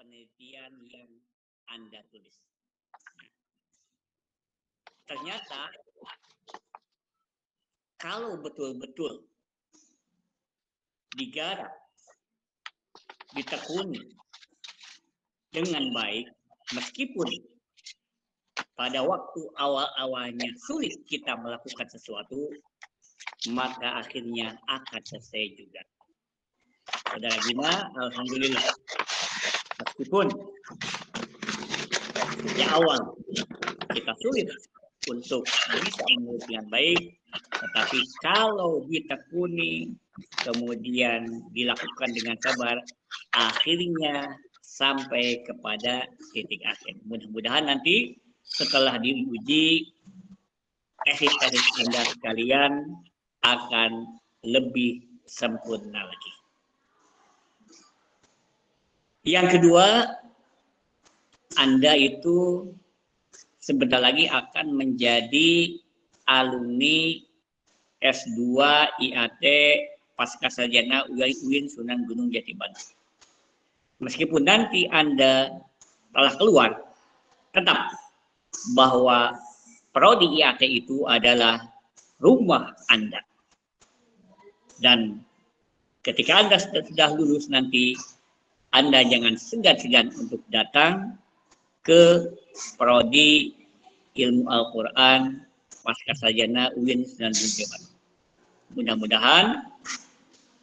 penelitian yang Anda tulis. Ternyata kalau betul-betul digarap, ditekuni dengan baik, meskipun pada waktu awal-awalnya sulit kita melakukan sesuatu, maka akhirnya akan selesai juga. Saudara Gina, alhamdulillah, meskipun sejak awal kita sulit untuk bisa meneliti dengan baik, tetapi kalau ditekuni, kemudian dilakukan dengan sabar, akhirnya sampai kepada titik akhir. Mudah-mudahan nanti setelah diuji, tesis-tesis Anda sekalian akan lebih sempurna lagi. Yang kedua, Anda itu sebentar lagi akan menjadi alumni S2 IAT Pasca Sarjana UIN Sunan Gunung Jati Bandung. Meskipun nanti Anda telah keluar, tetap bahwa prodi IAT itu adalah rumah Anda. Dan ketika Anda sudah lulus nanti, Anda jangan segan-segan untuk datang ke prodi ilmu Al-Quran Pasca Sarjana UIN Sunan Gunung Jati Bandung. Mudah-mudahan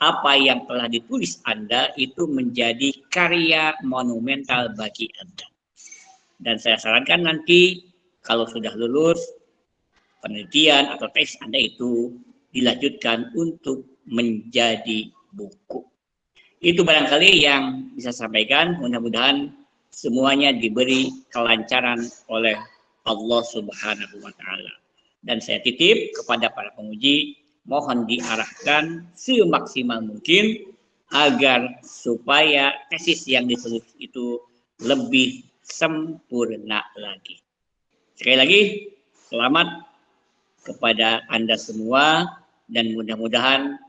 apa yang telah ditulis Anda itu menjadi karya monumental bagi Anda. Dan saya sarankan nanti kalau sudah lulus, penelitian atau tes Anda itu dilanjutkan untuk menjadi buku. Itu barangkali yang bisa saya sampaikan. Mudah-mudahan semuanya diberi kelancaran oleh Allah Subhanahu wa Ta'ala. Dan saya titip kepada para penguji, mohon diarahkan semaksimal mungkin agar supaya tesis yang ditulis itu lebih sempurna lagi. Sekali lagi, selamat kepada Anda semua dan mudah-mudahan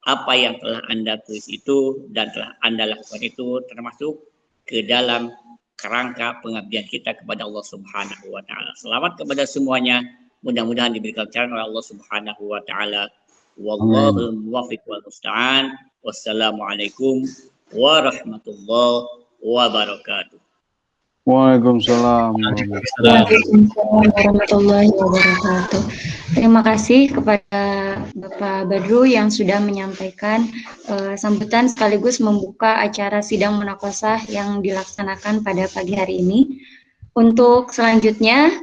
apa yang telah Anda tulis itu dan telah Anda lakukan itu termasuk ke dalam kerangka pengabdian kita kepada Allah Subhanahu wa Ta'ala. Selamat kepada semuanya. Mudah-mudahan diberikan kelancaran oleh Allah Subhanahu wa Ta'ala. Wallahul muwaffiq wal musta'an. Wassalamualaikum warahmatullahi wabarakatuh. Waalaikumsalam warahmatullahi wabarakatuh. Terima kasih kepada Bapak Badru yang sudah menyampaikan sambutan sekaligus membuka acara sidang munaqosyah yang dilaksanakan pada pagi hari ini. Untuk selanjutnya,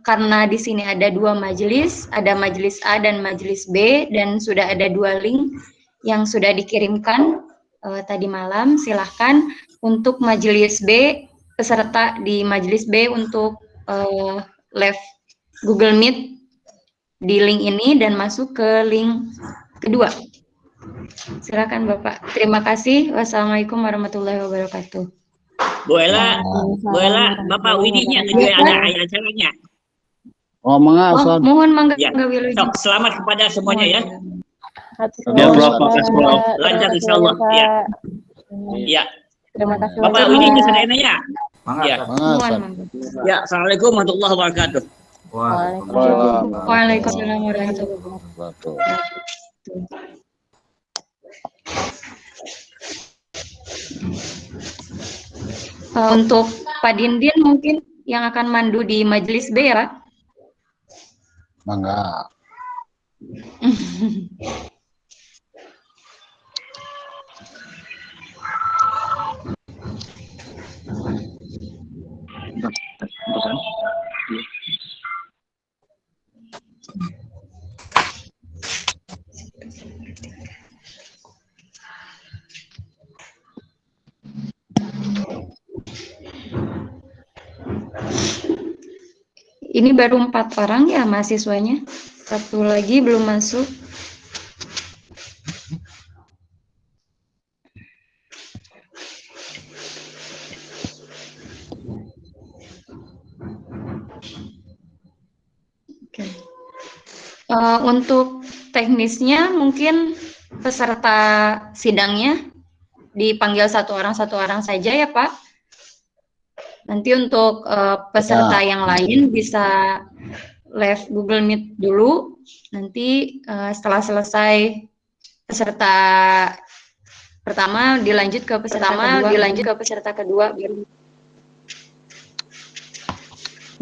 karena di sini ada dua majelis, ada majelis A dan majelis B, dan sudah ada dua link yang sudah dikirimkan tadi malam. Silahkan untuk majelis B, peserta di majelis B untuk live Google Meet di link ini dan masuk ke link kedua. Silakan Bapak. Terima kasih. Wassalamualaikum warahmatullahi wabarakatuh. Bu Ella, Bapak Widinya juga ada acaranya. Oh, mengapa? Mohon mangga Ya. Sok, selamat kepada semuanya ya. Ya, Prof. Lancar insyaallah ya. Ya. Terima kasih. Bapak Widi bisa nanya. Ya. Ya, assalamualaikum warahmatullahi wabarakatuh. Waalaikumsalam warahmatullahi wabarakatuh. Untuk Pak Dindin mungkin yang akan mandu di majelis B ya, Pak? Mangga. Ini baru 4 orang ya mahasiswanya. Satu lagi belum masuk. Oke. Untuk teknisnya mungkin peserta sidangnya dipanggil satu orang saja ya Pak. Nanti untuk peserta yang lain bisa live Google Meet dulu. Nanti setelah selesai peserta pertama dilanjut ke peserta kedua.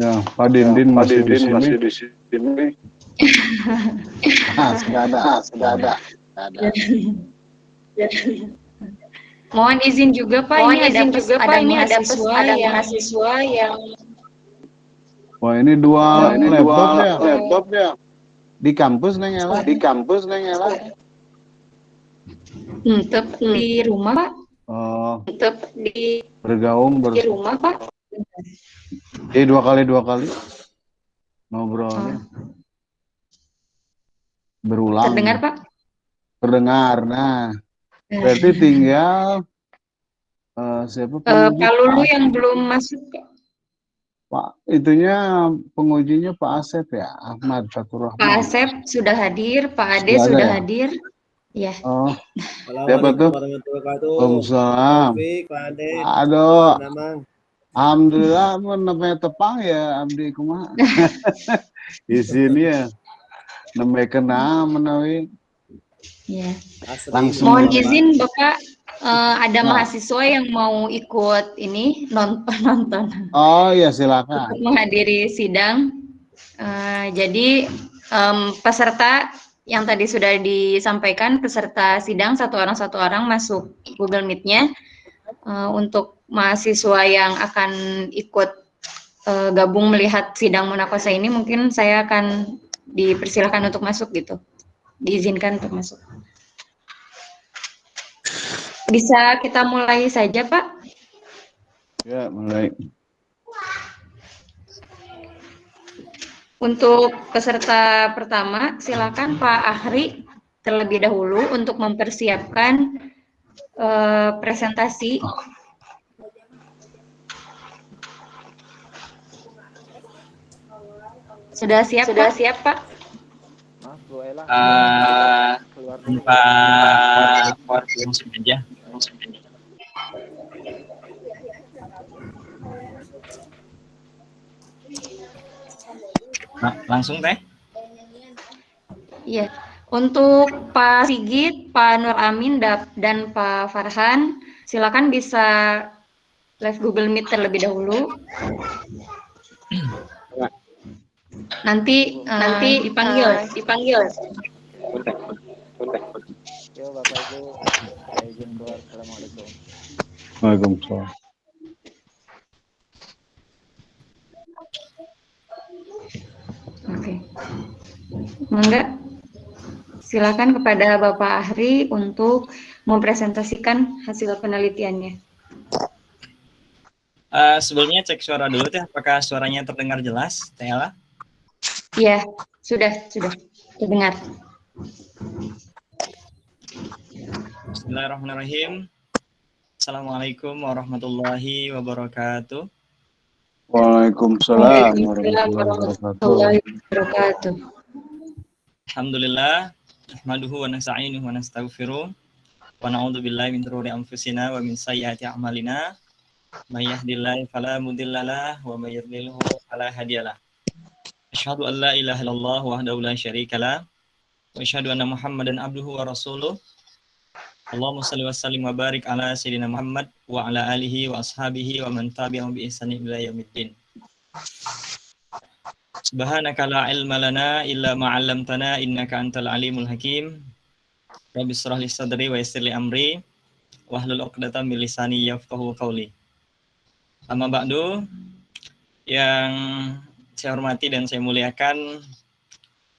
Ya, Pak Dindin masih di sini. Sudah ada. Mohon izin juga Pak, ini ada mahasiswa yang Wah, ini dua laptop ya. Di kampus Neng Ella. tetap di rumah Pak. Oh, Di bergaung rumah Pak. dua kali ngobrolnya. Berulang. Terdengar Pak? Terdengar. Nah, berarti tinggal siapa Pak Lulu yang belum masuk Pak, itunya pengujinya Pak Asep ya, Ahmad Fatur Rahman. Pak Asep sudah hadir, Pak Ade sudah hadir. Ya. Oh, siapa tuh? Waalaikumsalam. Aduh, alhamdulillah namanya tepang ya, Abdi kumaha. Di sini ya, namanya kena menawi. Ya. Langsung. Mohon izin Bapak, ada mahasiswa yang mau ikut ini nonton. Oh ya silakan. Untuk menghadiri sidang. Jadi peserta yang tadi sudah disampaikan, peserta sidang satu orang masuk Google Meet-nya. Untuk mahasiswa yang akan ikut gabung melihat sidang munakosa ini, mungkin saya akan dipersilakan untuk masuk gitu, diizinkan untuk masuk. Bisa kita mulai saja Pak? Ya, mulai. Untuk peserta pertama, silakan Pak Ahri terlebih dahulu untuk mempersiapkan presentasi. Sudah siap Pak? Langsung aja. Langsung Teh? Iya. Untuk Pak Sigit, Pak Nur Amin, dan Pak Farhan, silakan bisa live Google Meet terlebih dahulu. Nanti dipanggil. Yo Bapak Ibu, saya izin keluar. Assalamualaikum. Waalaikumsalam. Oke. Mangga, silakan kepada Bapak Ahri untuk mempresentasikan hasil penelitiannya. Sebelumnya cek suara dulu Teh, apakah suaranya terdengar jelas, Teh Ella? Iya, sudah terdengar. Bismillahirrahmanirrahim. Assalamualaikum warahmatullahi wabarakatuh. Waalaikumsalam warahmatullahi wabarakatuh. Alhamdulillah, nahmaduhu wa nasta'inuhu wa nastaghfiruh wa na'udzu billahi min shururi anfusina wa min sayyiati a'malina. May yahdihillahu fala mudhillalah wa may yudlilhu fala hadiyalah. Asyhadu an la ilaha illallah wahdahu la syarikalah wa asyhadu anna Muhammadan abduhu wa rasuluh. Allahumma shalli wa sallim wa barik ala sayyidina Muhammad wa ala alihi wa ashabihi wa man tabi'ahum bi ihsanin ila yaumiddin. Subhanaka la ilma lana illa ma 'allamtana innaka antal alimul hakim. Rabbi shrah li sadri wa yassir li amri wahlul 'uqdatam min lisani yafqahu qawli. Amma ba'du, yang saya hormati dan saya muliakan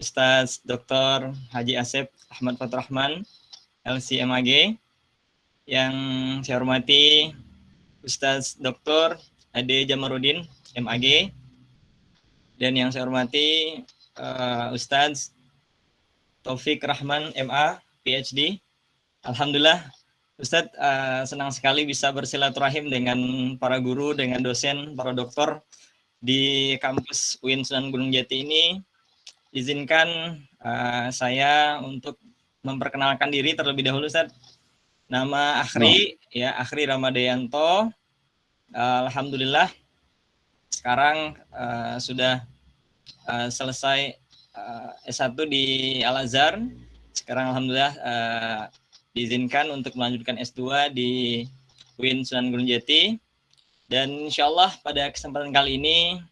Ustaz Dr. Haji Asep Ahmad Fatur Rahman, LCMAG, yang saya hormati Ustaz Dr. Ade Jamarudin, MAG, dan yang saya hormati Ustaz Taufik Rahman, MA, PhD. Alhamdulillah, Ustadz senang sekali bisa bersilaturahim dengan para guru, dengan dosen, para doktor di kampus UIN Sunan Gunung Jati ini. Izinkan saya untuk memperkenalkan diri terlebih dahulu, Ustadz. Nama Akhri, ya Akhri Ramadayanto. Alhamdulillah sekarang sudah selesai S1 di Al-Azhar. Sekarang alhamdulillah diizinkan untuk melanjutkan S2 di UIN Sunan Gunung Jati. Dan insyaallah pada kesempatan kali ini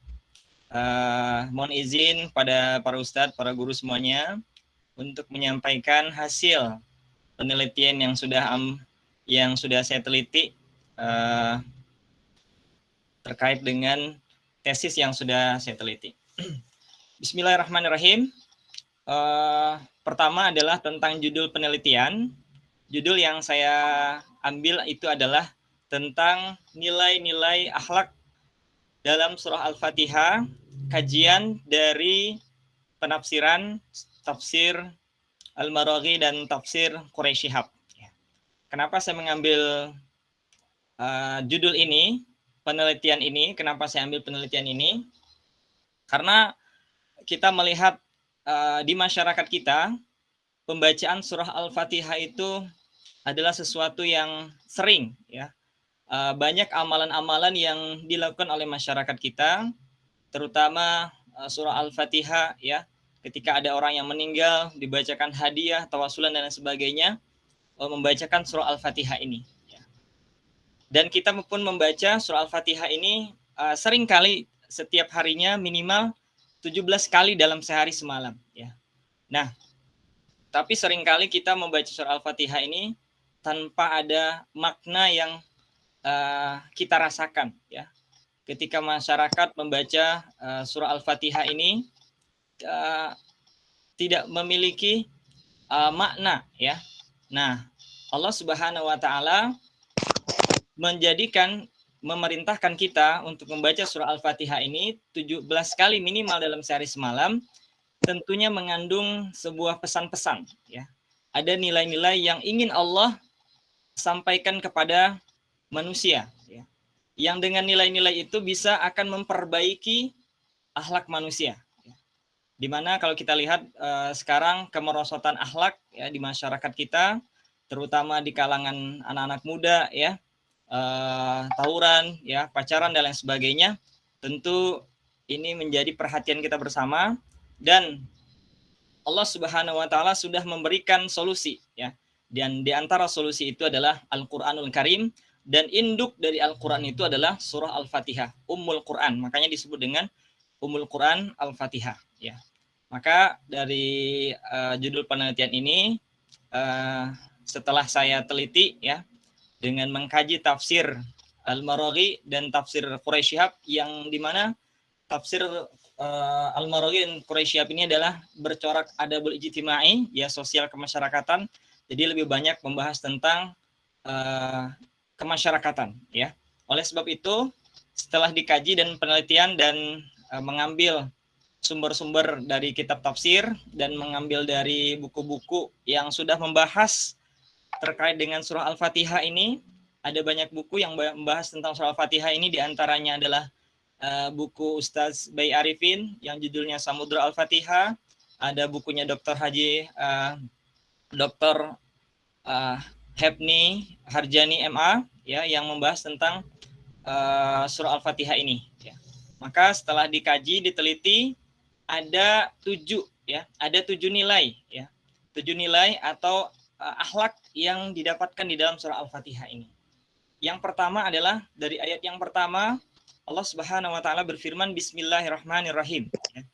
mohon izin pada para ustadz, para guru semuanya untuk menyampaikan hasil penelitian yang sudah saya teliti terkait dengan tesis yang sudah saya teliti. Bismillahirrahmanirrahim. Pertama adalah tentang judul penelitian. Judul yang saya ambil itu adalah tentang nilai-nilai akhlak dalam surah Al-Fatihah, kajian dari penafsiran tafsir Al-Maraghi dan tafsir Quraisy Shihab. Kenapa saya mengambil judul ini, penelitian ini? Kenapa saya ambil penelitian ini? Karena kita melihat di masyarakat kita, pembacaan surah Al-Fatihah itu adalah sesuatu yang sering, ya. Banyak amalan-amalan yang dilakukan oleh masyarakat kita, terutama surah Al-Fatihah, ya. Ketika ada orang yang meninggal, dibacakan hadiah, tawasulan dan lain sebagainya, membacakan surah Al-Fatihah ini. Ya. Dan kita pun membaca surah Al-Fatihah ini sering kali setiap harinya minimal 17 kali dalam sehari semalam. Ya. Nah, tapi seringkali kita membaca surah Al-Fatihah ini tanpa ada makna yang kita rasakan, ya. Ketika masyarakat membaca surah Al-Fatihah ini tidak memiliki makna, ya. Nah, Allah Subhanahu wa taala memerintahkan kita untuk membaca surah Al-Fatihah ini 17 kali minimal dalam sehari semalam, tentunya mengandung sebuah pesan-pesan, ya. Ada nilai-nilai yang ingin Allah sampaikan kepada manusia, ya. Yang dengan nilai-nilai itu bisa akan memperbaiki akhlak manusia, ya. Dimana kalau kita lihat sekarang kemerosotan akhlak, ya, di masyarakat kita, terutama di kalangan anak-anak muda, ya, tawuran, ya, pacaran dan lain sebagainya, tentu ini menjadi perhatian kita bersama. Dan Allah Subhanahu wa taala sudah memberikan solusi, ya. Dan di antara solusi itu adalah Al-Qur'anul Karim, dan induk dari Al-Qur'an itu adalah surah Al-Fatihah, Ummul Qur'an. Makanya disebut dengan Ummul Qur'an Al-Fatihah, ya. Maka dari judul penelitian ini setelah saya teliti, ya, dengan mengkaji tafsir Al-Maraghi dan tafsir Quraisy Shihab, yang dimana tafsir Al-Maraghi dan Quraisy Shihab ini adalah bercorak adabul ijtimai, ya, sosial kemasyarakatan. Jadi lebih banyak membahas tentang kemasyarakatan, ya. Oleh sebab itu, setelah dikaji dan penelitian dan mengambil sumber-sumber dari kitab tafsir dan mengambil dari buku-buku yang sudah membahas terkait dengan surah Al-Fatihah ini, ada banyak buku yang membahas tentang surah Al-Fatihah ini, diantaranya adalah buku Ustaz Bayi Arifin yang judulnya Samudra Al-Fatihah, ada bukunya Dr. Haji Dr. Hebni Harjani MA, ya, yang membahas tentang surah Al-Fatihah ini, ya. Maka setelah dikaji, diteliti, ada 7 nilai, ya. 7 nilai atau akhlak yang didapatkan di dalam surah Al-Fatihah ini. Yang pertama adalah dari ayat yang pertama, Allah Subhanahu wa taala berfirman Bismillahirrahmanirrahim, ya.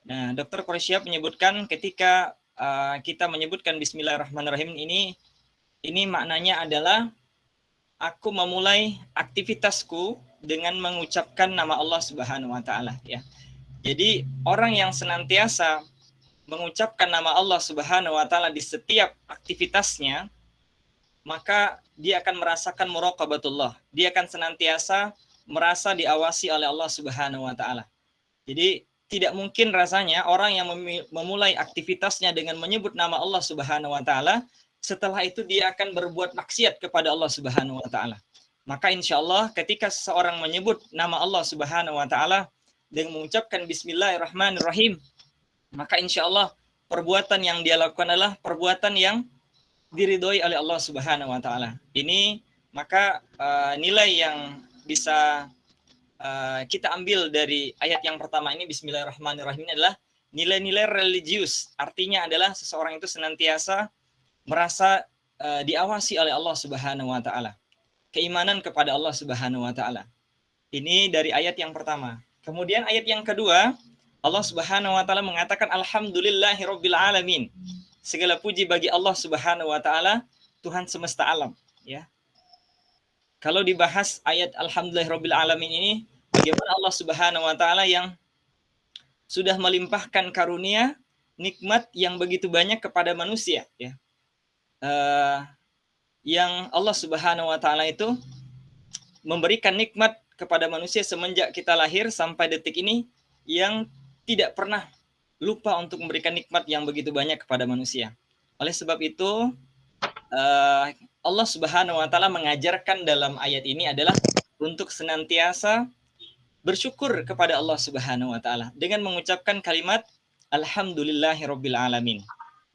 Nah, Dr. Quraisy Shihab menyebutkan ketika kita menyebutkan Bismillahirrahmanirrahim ini maknanya adalah aku memulai aktivitasku dengan mengucapkan nama Allah Subhanahu wa taala, ya. Jadi orang yang senantiasa mengucapkan nama Allah Subhanahu wa taala di setiap aktivitasnya, maka dia akan merasakan muraqabatullah. Dia akan senantiasa merasa diawasi oleh Allah Subhanahu wa taala. Jadi tidak mungkin rasanya orang yang memulai aktivitasnya dengan menyebut nama Allah Subhanahu wa taala, setelah itu dia akan berbuat maksiat kepada Allah Subhanahu wa taala. Maka insya Allah ketika seseorang menyebut nama Allah Subhanahu wa taala dengan mengucapkan Bismillahirrahmanirrahim, maka insya Allah perbuatan yang dia lakukan adalah perbuatan yang diridhoi oleh Allah Subhanahu wa taala. Ini maka nilai yang bisa kita ambil dari ayat yang pertama ini, Bismillahirrahmanirrahim, ini adalah nilai-nilai religius. Artinya adalah seseorang itu senantiasa merasa diawasi oleh Allah Subhanahu wa taala. Keimanan kepada Allah Subhanahu wa taala. Ini dari ayat yang pertama. Kemudian ayat yang kedua, Allah Subhanahu wa taala mengatakan alhamdulillahirabbil alamin. Segala puji bagi Allah Subhanahu wa taala, Tuhan semesta alam, ya. Kalau dibahas ayat alhamdulillahirabbil alamin ini, bagaimana Allah Subhanahu wa taala yang sudah melimpahkan karunia, nikmat yang begitu banyak kepada manusia, ya. Yang Allah Subhanahu wa taala itu memberikan nikmat kepada manusia semenjak kita lahir sampai detik ini, yang tidak pernah lupa untuk memberikan nikmat yang begitu banyak kepada manusia. Oleh sebab itu Allah Subhanahu wa taala mengajarkan dalam ayat ini adalah untuk senantiasa bersyukur kepada Allah Subhanahu wa taala dengan mengucapkan kalimat alhamdulillahirabbil alamin.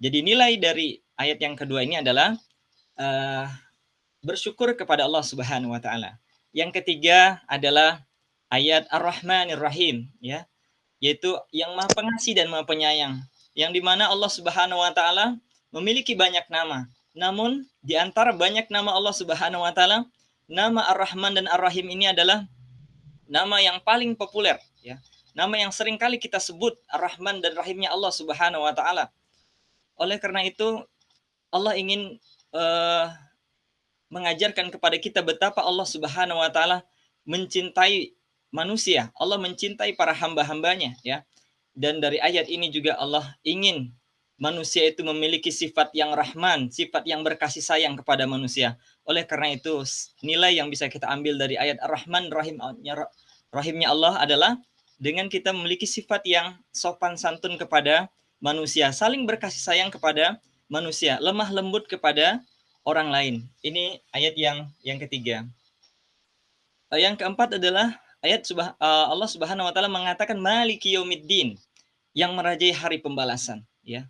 Jadi nilai dari ayat yang kedua ini adalah bersyukur kepada Allah Subhanahu wa taala. Yang ketiga adalah ayat Ar-Rahmanir Rahim, ya, yaitu yang Maha Pengasih dan Maha Penyayang, yang dimana Allah Subhanahu wa taala memiliki banyak nama. Namun di antara banyak nama Allah Subhanahu wa taala, nama Ar-Rahman dan Ar-Rahim ini adalah nama yang paling populer, ya. Nama yang sering kali kita sebut, Ar-Rahman dan Rahimnya Allah Subhanahu wa taala. Oleh karena itu Allah ingin mengajarkan kepada kita betapa Allah Subhanahu wa taala mencintai manusia. Allah mencintai para hamba-hambanya, ya. Dan dari ayat ini juga Allah ingin manusia itu memiliki sifat yang rahman, sifat yang berkasih sayang kepada manusia. Oleh karena itu nilai yang bisa kita ambil dari ayat Ar-Rahman Rahimnya Allah adalah dengan kita memiliki sifat yang sopan santun kepada manusia, saling berkasih sayang kepada manusia, lemah lembut kepada orang lain. Ini ayat yang ketiga. Yang keempat adalah ayat Allah Subhanahu wa taala mengatakan Maliki Yaumiddin, yang merajai hari pembalasan, ya.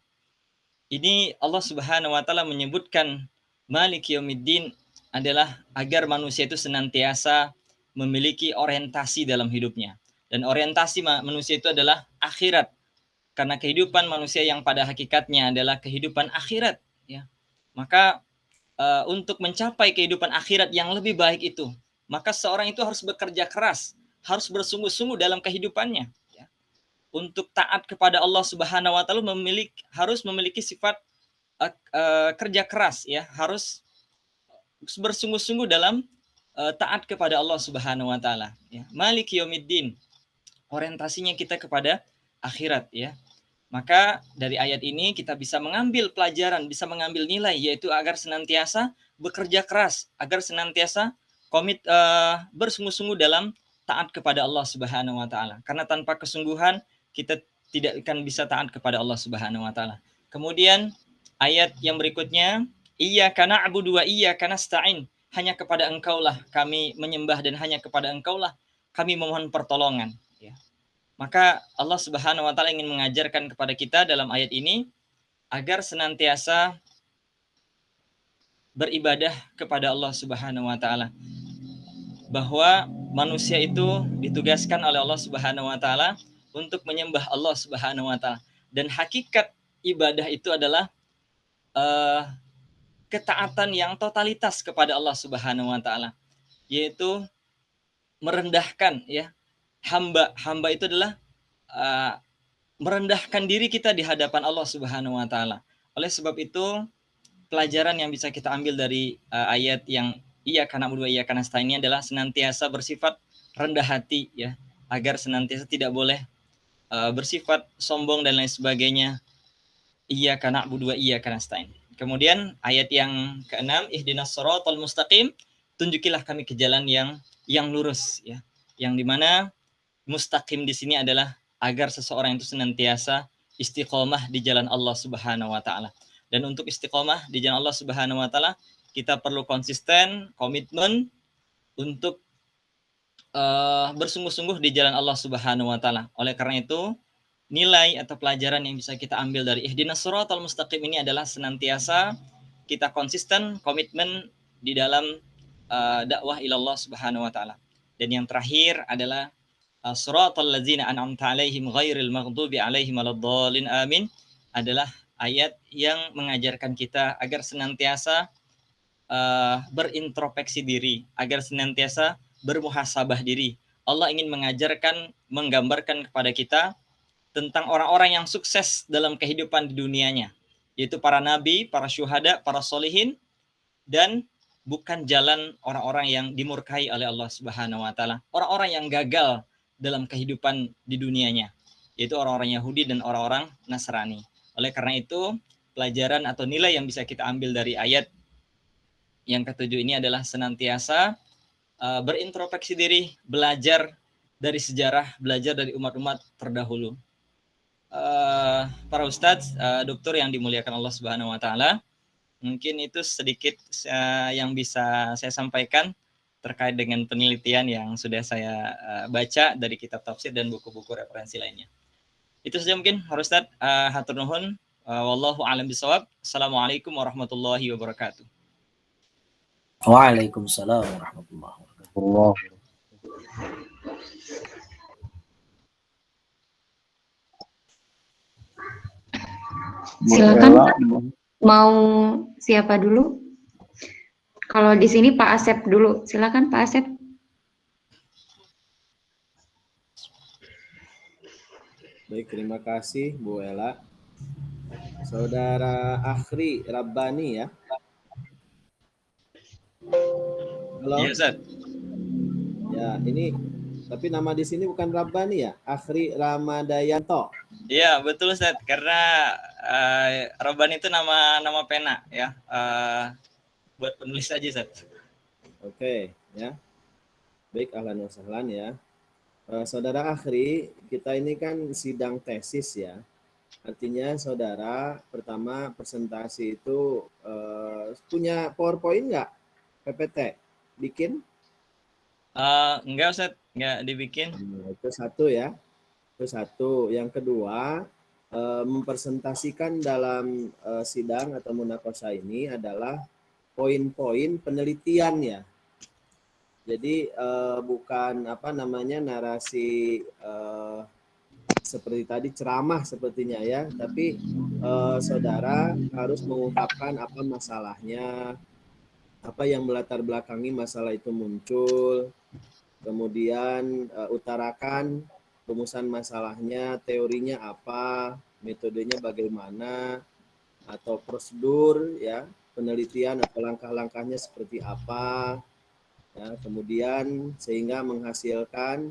Ini Allah Subhanahu wa taala menyebutkan Maliki Yaumiddin adalah agar manusia itu senantiasa memiliki orientasi dalam hidupnya. Dan orientasi manusia itu adalah akhirat. Karena kehidupan manusia yang pada hakikatnya adalah kehidupan akhirat, ya. Maka untuk mencapai kehidupan akhirat yang lebih baik itu, maka seorang itu harus bekerja keras, harus bersungguh-sungguh dalam kehidupannya, ya. Untuk taat kepada Allah Subhanahu wa taala harus memiliki sifat kerja keras, ya, harus bersungguh-sungguh dalam taat kepada Allah Subhanahu wa taala, ya. Maliki Yaumiddin, orientasinya kita kepada akhirat, ya. Maka dari ayat ini kita bisa mengambil pelajaran, bisa mengambil nilai, yaitu agar senantiasa bekerja keras, agar senantiasa bersungguh-sungguh dalam taat kepada Allah Subhanahu wa taala. Karena tanpa kesungguhan kita tidak akan bisa taat kepada Allah Subhanahu wa taala. Kemudian ayat yang berikutnya, Iyyaka na'budu wa iyyaka nasta'in. Hanya kepada Engkaulah kami menyembah dan hanya kepada Engkaulah kami memohon pertolongan, ya. Maka Allah Subhanahu wa taala ingin mengajarkan kepada kita dalam ayat ini agar senantiasa beribadah kepada Allah Subhanahu wa taala. Bahwa manusia itu ditugaskan oleh Allah Subhanahu wa taala untuk menyembah Allah Subhanahu wa taala. Dan hakikat ibadah itu adalah ketaatan yang totalitas kepada Allah Subhanahu wa taala, yaitu merendahkan, ya. Hamba itu adalah merendahkan diri kita di hadapan Allah Subhanahu wa taala. Oleh sebab itu pelajaran yang bisa kita ambil dari ayat yang Iyyaka na'budu wa iyyaka nasta'in ini adalah senantiasa bersifat rendah hati, ya, agar senantiasa tidak boleh bersifat sombong dan lain sebagainya. Iyyaka na'budu wa iyyaka nasta'in. Kemudian ayat yang ke-6, ihdinas shiratal mustaqim, tunjukilah kami ke jalan yang lurus, ya. Yang dimana mustaqim di sini adalah agar seseorang itu senantiasa istiqomah di jalan Allah Subhanahu wa taala. Dan untuk istiqomah di jalan Allah Subhanahu wa taala, kita perlu konsisten, komitmen untuk bersungguh-sungguh di jalan Allah Subhanahu wa taala. Oleh karena itu, nilai atau pelajaran yang bisa kita ambil dari ihdinas shiratal mustaqim ini adalah senantiasa kita konsisten komitmen di dalam dakwah ilallah subhanahu wa ta'ala. Dan yang terakhir adalah siratal ladzina an'amta 'alaihim ghairil maghdubi 'alaihim waladdallin amin, adalah ayat yang mengajarkan kita agar senantiasa berintrospeksi diri, agar senantiasa bermuhasabah diri. Allah ingin mengajarkan, menggambarkan kepada kita tentang orang-orang yang sukses dalam kehidupan di dunianya, yaitu para nabi, para syuhada, para solihin, dan bukan jalan orang-orang yang dimurkai oleh Allah Subhanahu wa taala, orang-orang yang gagal dalam kehidupan di dunianya, yaitu orang-orang Yahudi dan orang-orang Nasrani. Oleh karena itu, pelajaran atau nilai yang bisa kita ambil dari ayat yang ketujuh ini adalah senantiasa berintrospeksi diri, belajar dari sejarah, belajar dari umat-umat terdahulu. Para ustadz, dokter yang dimuliakan Allah Subhanahu wa taala, mungkin itu sedikit yang bisa saya sampaikan terkait dengan penelitian yang sudah saya baca dari kitab tafsir dan buku-buku referensi lainnya. Itu saja mungkin, para ustadz. Hatur nuhun. Wallahu a'lam bishawab. Assalamualaikum warahmatullahi wabarakatuh. Waalaikumsalam warahmatullahi wabarakatuh. Allah. Silakan. Mau siapa dulu? Kalau di sini Pak Asep dulu. Silakan Pak Asep. Baik, terima kasih Bu Ella. Saudara Akhri Rabbani ya. Halo. Iya, Ustaz. Ya, ini tapi nama di sini bukan Rabbani ya, Akhri Ramadayanto. Iya, betul Ustaz. Karena Rabbani itu nama pena ya. Buat penulis aja Ustaz. Oke, ya. Baik, ahlan wa sahlan ya. Saudara Akhri, kita ini kan sidang tesis ya. Artinya saudara pertama presentasi itu punya PowerPoint nggak? PPT bikin? Enggak Ustaz, enggak dibikin. Itu satu ya. Itu satu. Yang kedua, mempresentasikan dalam sidang atau munakosah ini adalah poin-poin penelitian ya. Jadi bukan apa namanya narasi seperti tadi ceramah sepertinya ya, tapi saudara harus mengungkapkan apa masalahnya, apa yang melatar belakangi masalah itu muncul, kemudian utarakan rumusan masalahnya, teorinya apa, metodenya bagaimana, atau prosedur ya penelitian atau langkah-langkahnya seperti apa. Ya, kemudian sehingga menghasilkan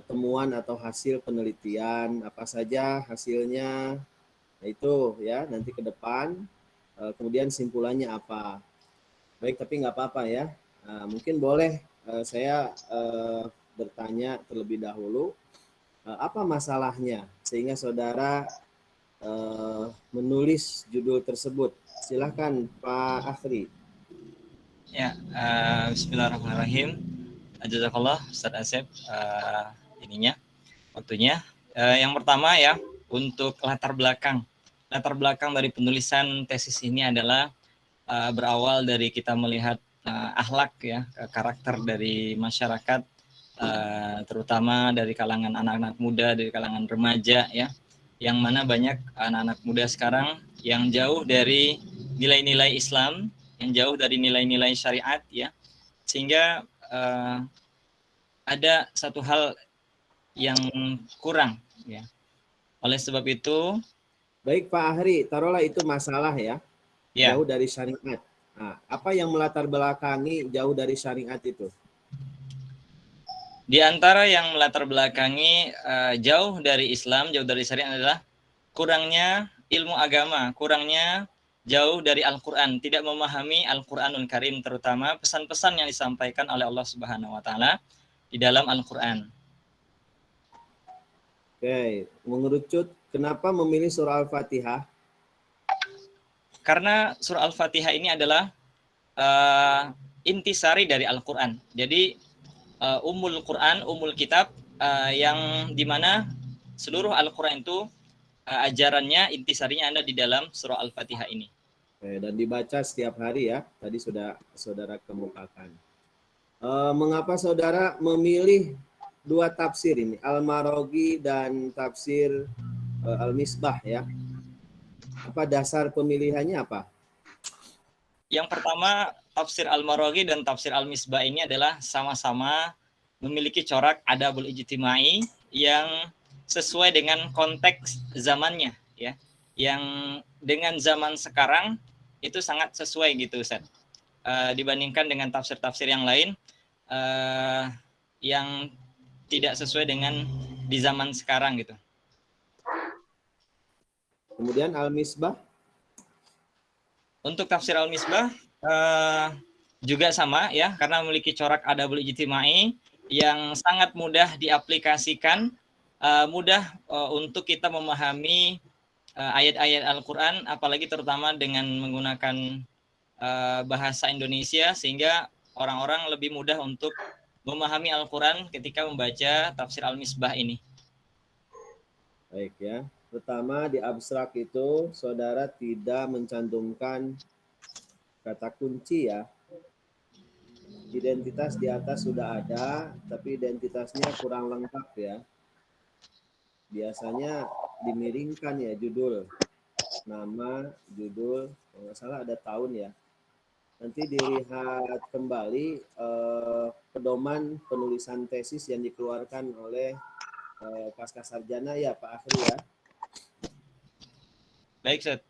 temuan atau hasil penelitian apa saja hasilnya, nah itu ya nanti ke depan kemudian simpulannya apa. Baik, tapi nggak apa-apa ya, mungkin boleh saya bertanya terlebih dahulu apa masalahnya sehingga saudara menulis judul tersebut. Silahkan Pak Akhri. Ya, bismillahirrahmanirrahim. Jazakallah Ustaz Asep waktunya. Yang pertama ya, untuk latar belakang dari penulisan tesis ini adalah berawal dari kita melihat akhlak ya, karakter dari masyarakat, terutama dari kalangan anak-anak muda, dari kalangan remaja ya, yang mana banyak anak-anak muda sekarang yang jauh dari nilai-nilai Islam, yang jauh dari nilai-nilai syariat ya, sehingga ada satu hal yang kurang ya. Oleh sebab itu, baik Pak Ahri, taruhlah itu masalah ya, ya. Jauh dari syariat. Nah, apa yang melatar belakangi jauh dari syariat itu? Di antara yang melatar belakangi jauh dari Islam, jauh dari syariat adalah kurangnya ilmu agama, kurangnya jauh dari Al-Quran, tidak memahami Al-Quranul Karim, terutama pesan-pesan yang disampaikan oleh Allah Subhanahu wa Ta'ala di dalam Al-Quran. Oke, mengerucut, kenapa memilih surah Al-Fatihah? Karena surah Al-Fatihah ini adalah intisari dari Al-Quran. Jadi Ummul Quran, Ummul Kitab, yang dimana seluruh Al-Quran itu ajarannya, intisarinya ada di dalam surah Al-Fatihah ini. Dan dibaca setiap hari ya. Tadi sudah saudara kemukakan. Mengapa saudara memilih dua tafsir ini, Al-Maraghi dan tafsir Al-Misbah ya? Apa dasar pemilihannya apa? Yang pertama, tafsir Al-Maraghi dan tafsir Al-Misbah ini adalah sama-sama memiliki corak adabul ijtimai yang sesuai dengan konteks zamannya ya. Yang dengan zaman sekarang itu sangat sesuai gitu Ustaz. Dibandingkan dengan tafsir-tafsir yang lain yang tidak sesuai dengan di zaman sekarang gitu. Kemudian Al-Misbah? Untuk tafsir Al-Misbah juga sama ya, karena memiliki corak adabul ijtimai yang sangat mudah diaplikasikan, mudah untuk kita memahami ayat-ayat Al-Quran, apalagi terutama dengan menggunakan bahasa Indonesia, sehingga orang-orang lebih mudah untuk memahami Al-Quran ketika membaca tafsir Al-Misbah ini. Baik ya. Pertama di abstrak itu saudara tidak mencantumkan kata kunci ya. Identitas di atas sudah ada, tapi identitasnya kurang lengkap ya. Biasanya dimiringkan ya judul. Nama, judul, kalau nggak salah ada tahun ya. Nanti dilihat kembali pedoman penulisan tesis yang dikeluarkan oleh pasca sarjana ya Pak Akhri ya. Baik, Ustaz.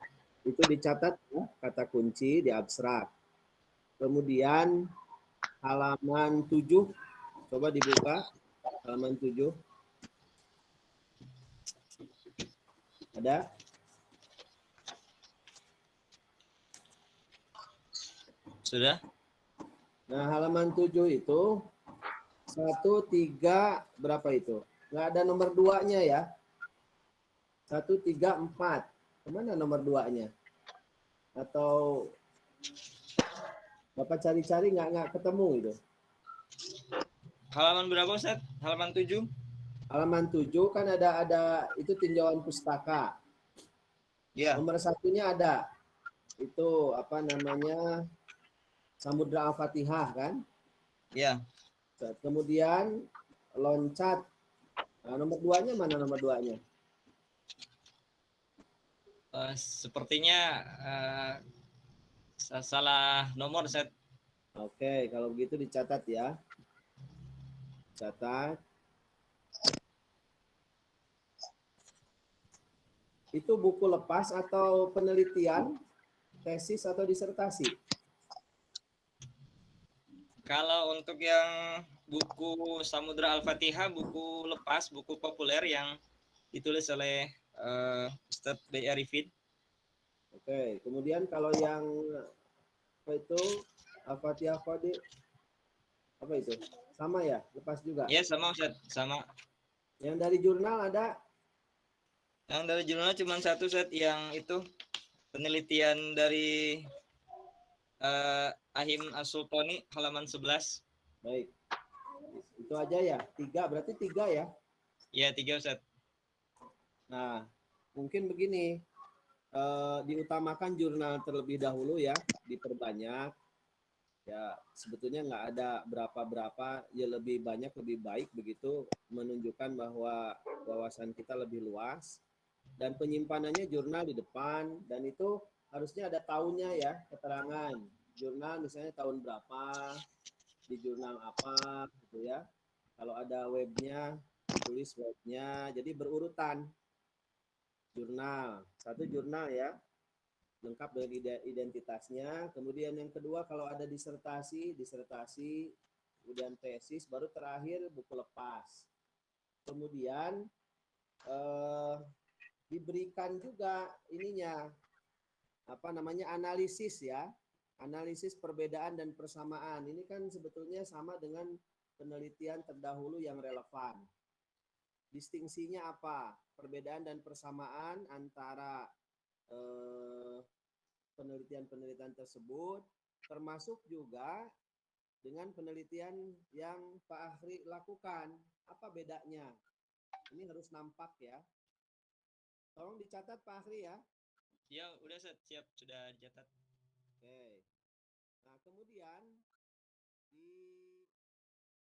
Itu dicatat ya, kata kunci di abstrak. Kemudian halaman 7, coba dibuka halaman 7. Ada? Sudah? Nah, halaman 7 itu 1, 3, berapa itu? Nggak ada nomor 2-nya ya. 1, 3, 4. Kemana nomor 2-nya? Atau Bapak cari-cari nggak ketemu itu? Halaman berapa, Ustaz? Halaman 7? Halaman 7 kan ada itu tinjauan pustaka. Ya. Nomor 1-nya ada. Itu apa namanya? Samudra Al-Fatihah kan? Ya. Kemudian loncat. Nah, nomor 2-nya mana nomor 2-nya? Sepertinya salah nomor, Ustaz. Oke, kalau begitu dicatat ya. Catat. Itu buku lepas atau penelitian, tesis atau disertasi? Kalau untuk yang buku Samudra Al-Fatihah, buku lepas, buku populer yang ditulis oleh Ustadz B. Arifin. Oke, kemudian kalau yang apa itu Al-Fatihah Qadir, apa itu? Sama ya, lepas juga? Iya, sama Ustadz, sama. Yang dari jurnal ada? Yang dari jurnal cuma satu, Ustadz, yang itu penelitian dari Ahim As-Sultani halaman 11. Baik. Itu aja ya? 3, berarti 3 ya? Iya, 3 Ustadz. Nah, mungkin begini, diutamakan jurnal terlebih dahulu ya, diperbanyak. Ya, sebetulnya nggak ada berapa-berapa, ya lebih banyak lebih baik begitu, menunjukkan bahwa wawasan kita lebih luas. Dan penyimpanannya jurnal di depan, dan itu harusnya ada tahunnya ya, keterangan. Jurnal misalnya tahun berapa, di jurnal apa gitu ya. Kalau ada webnya, tulis webnya, jadi berurutan. Jurnal, satu jurnal ya, lengkap dengan identitasnya. Kemudian yang kedua kalau ada disertasi, kemudian tesis, baru terakhir buku lepas. Kemudian diberikan juga ininya, apa namanya, analisis ya, analisis perbedaan dan persamaan. Ini kan sebetulnya sama dengan penelitian terdahulu yang relevan. Distingsinya apa? Perbedaan dan persamaan antara penelitian-penelitian tersebut, termasuk juga dengan penelitian yang Pak Akhri lakukan. Apa bedanya? Ini harus nampak ya. Tolong dicatat Pak Akhri ya. Ya, udah siap, sudah dicatat. Oke. Nah, kemudian di